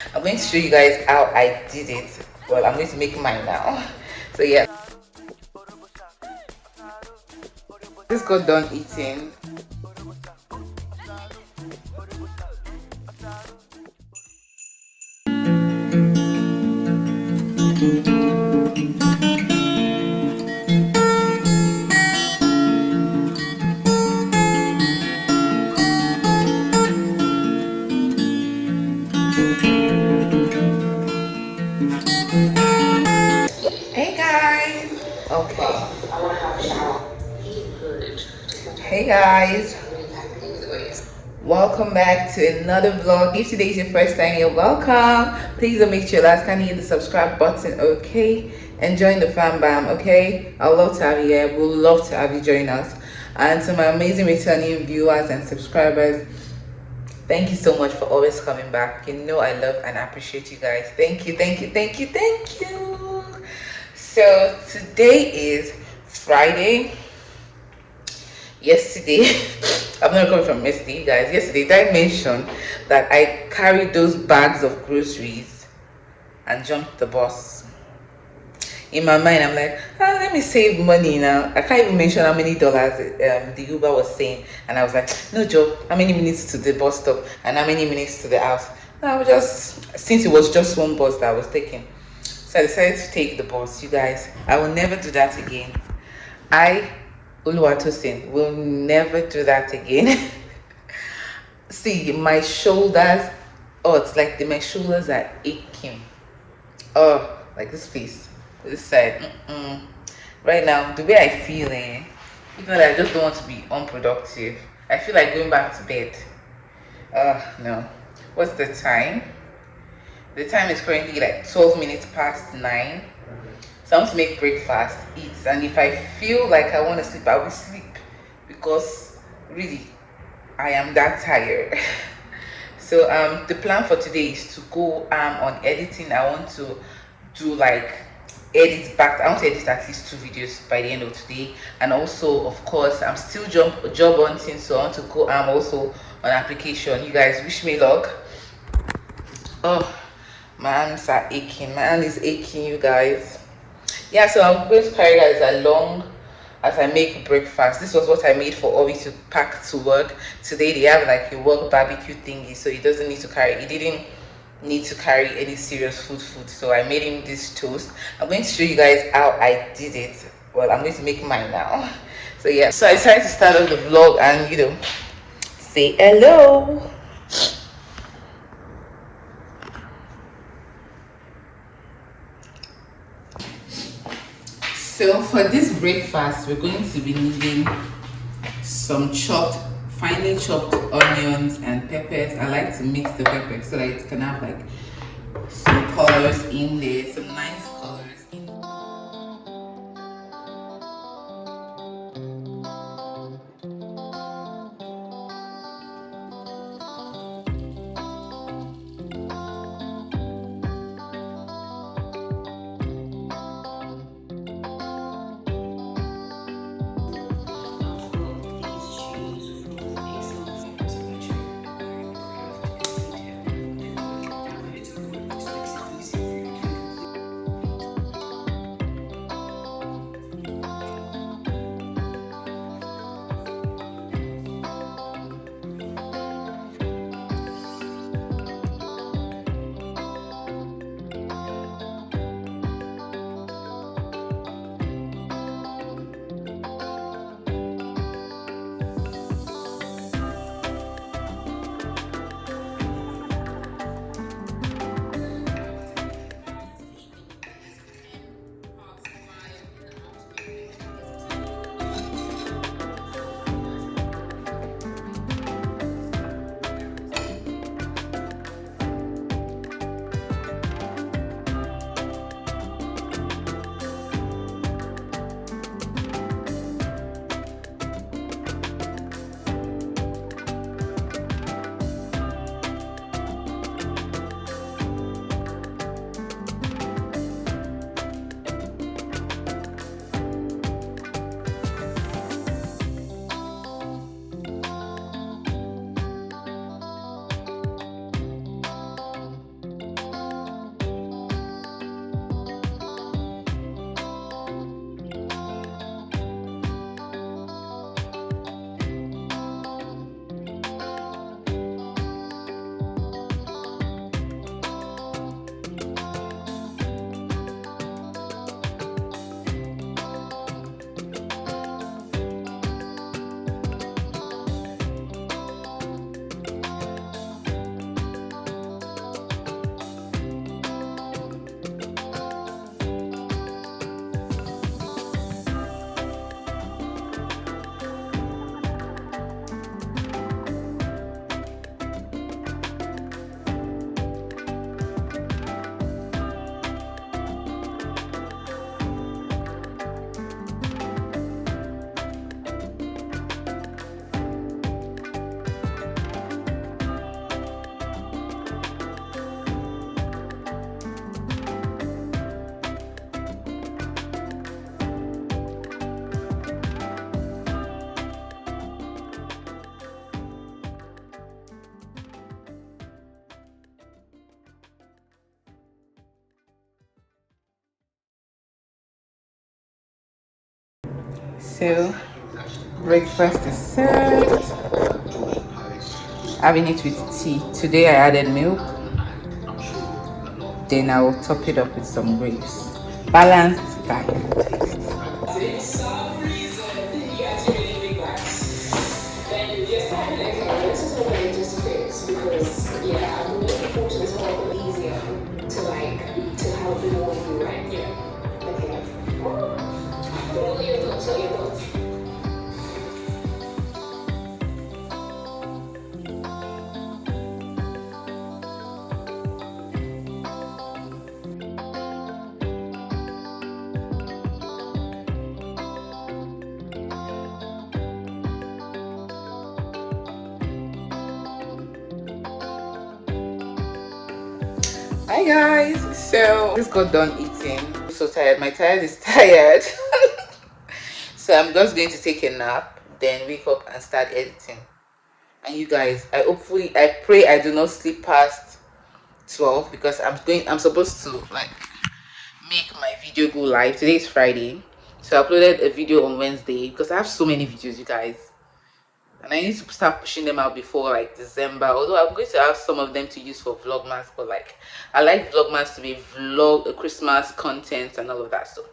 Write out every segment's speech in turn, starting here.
I'm going to show you guys how I did it. Well, I'm going to make mine now. So yeah, just got done eating. Hey guys. Okay. Hey guys. Welcome back to another vlog. If today is your first time, you're welcome. Please don't make sure last time you hit the subscribe button, okay? And join the fam bam, okay? I would love to have you here. We'd love to have you join us. And to my amazing returning viewers and subscribers, thank you so much for always coming back. You know I love and appreciate you guys. Thank you, thank you, thank you, thank you. So today is Friday. Yesterday, I'm not coming from yesterday, you guys. Yesterday, did I mention that I carried those bags of groceries and jumped the bus? In my mind, I'm like, let me save money now. I can't even mention how many dollars the Uber was saying. And I was like, no joke, how many minutes to the bus stop and how many minutes to the house? And I was just, since it was just one bus that I was taking. So I decided to take the bus, you guys. I will never do that again. Uluwatosin, will never do that again. See, my shoulders, oh, it's like my shoulders are aching. Oh, like this face, this side. Right now, the way I feel, even though I just don't want to be unproductive, I feel like going back to bed. No. What's the time? The time is currently like 12 minutes past 9. So I want to make breakfast, eat, and if I feel like I want to sleep, I will sleep because really I am that tired. So the plan for today is to go on editing. I want to do like edit back. I want to edit at least 2 videos by the end of today, and also of course I'm still job hunting, so I want to go also on application. You guys wish me luck. Oh, my arms are aching. My hand is aching, you guys. Yeah, so I'm going to carry you guys along as I make breakfast. This was what I made for Ovi to pack to work. Today they have like a work barbecue thingy, so he doesn't need to carry, he didn't need to carry any serious food. So I made him this toast. I'm going to show you guys how I did it. Well, I'm going to make mine now. So yeah, so I decided to start off the vlog and say hello. So for this breakfast, we're going to be needing some finely chopped onions and peppers. I like to mix the peppers so that it can have like some colors in there, some nice colors in there. So breakfast is served. Having it with tea. Today I added milk. Then I'll top it up with some grapes. Balanced diet. For some reason, you actually really big bags. Then you just okay, this is what I just fixed because yeah, I'm looking forward to this whole easier to to help you more with you, right? Yeah. Okay. What are your thoughts? What are your thoughts? Hi guys, so just got done eating. I'm so tired, my tired is tired. So I'm just going to take a nap, then wake up and start editing. And you guys, I pray I do not sleep past 12 because I'm supposed to like make my video go live. Today is Friday, so I uploaded a video on Wednesday because I have so many videos, you guys, and I need to start pushing them out before like December. Although I'm going to have some of them to use for Vlogmas, but like I like Vlogmas to be Christmas content and all of that. So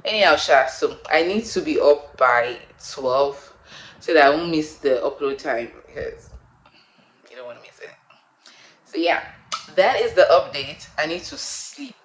anyhow, so I need to be up by 12 so that I won't miss the upload time because you don't want to miss it. So yeah, that is the update. I need to sleep.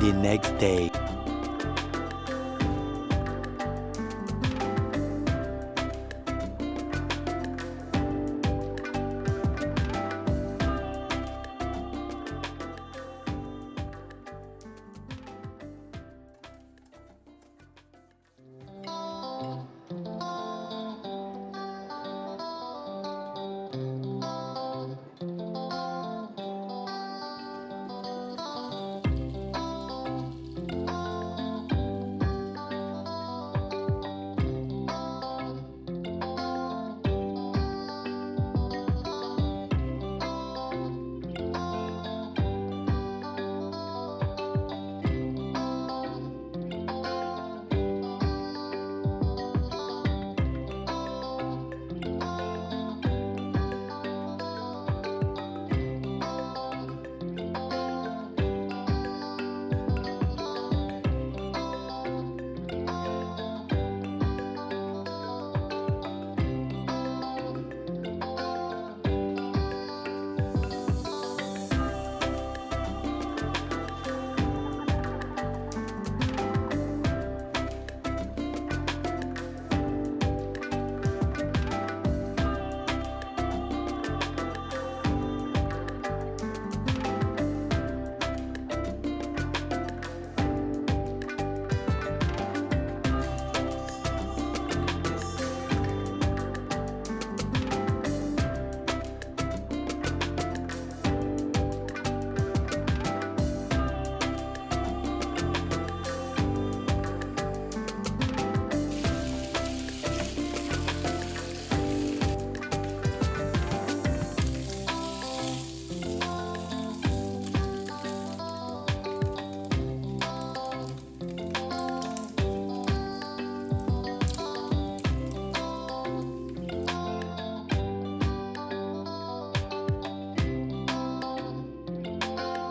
The next day.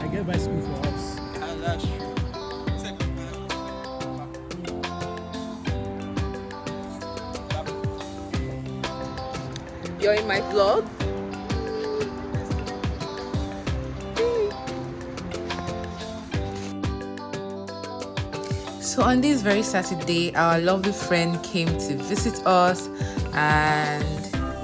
I get bicycle for us. That's true. You're in my vlog. So on this very Saturday, our lovely friend came to visit us, and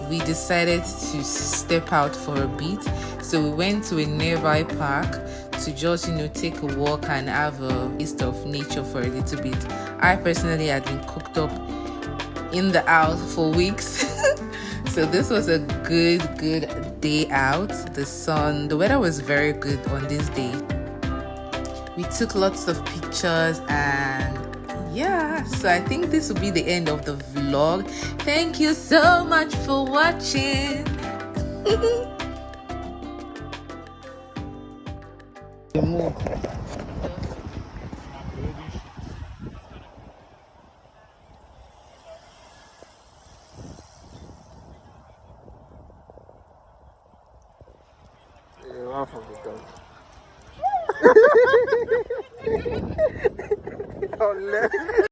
we decided to step out for a bit. So we went to a nearby park to just take a walk and have a taste of nature for a little bit. I personally had been cooped up in the house for weeks. So this was a good day out. The weather was very good on this day. We took lots of pictures, and yeah, so I think this will be the end of the vlog. Thank you so much for watching. You want from the dog. Oh,